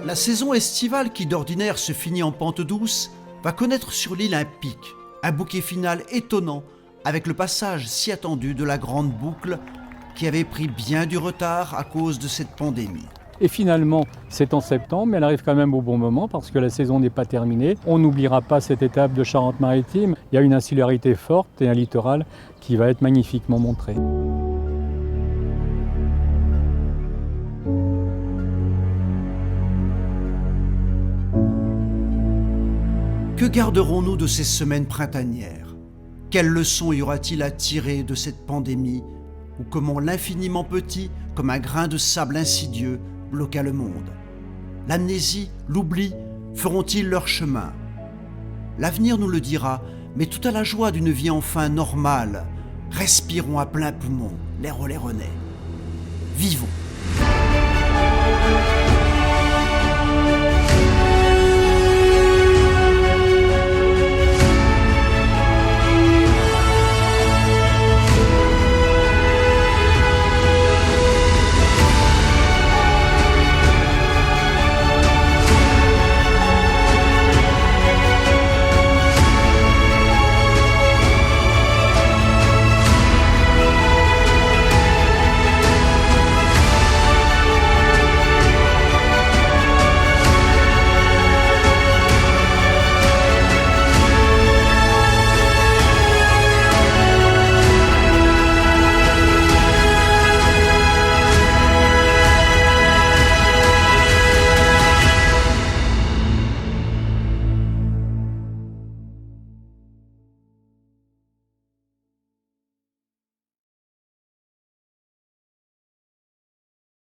La saison estivale, qui d'ordinaire se finit en pente douce, va connaître sur l'île un pic, un bouquet final étonnant, avec le passage si attendu de la grande boucle qui avait pris bien du retard à cause de cette pandémie. Et finalement, c'est en septembre, mais elle arrive quand même au bon moment parce que la saison n'est pas terminée. On n'oubliera pas cette étape de Charente-Maritime. Il y a une insularité forte et un littoral qui va être magnifiquement montré. Que garderons-nous de ces semaines printanières ? Quelles leçons y aura-t-il à tirer de cette pandémie ? Ou comment l'infiniment petit, comme un grain de sable insidieux, bloqua le monde. L'amnésie, l'oubli, feront-ils leur chemin ? L'avenir nous le dira, mais tout à la joie d'une vie enfin normale, respirons à plein poumon l'air oléronais. Vivons !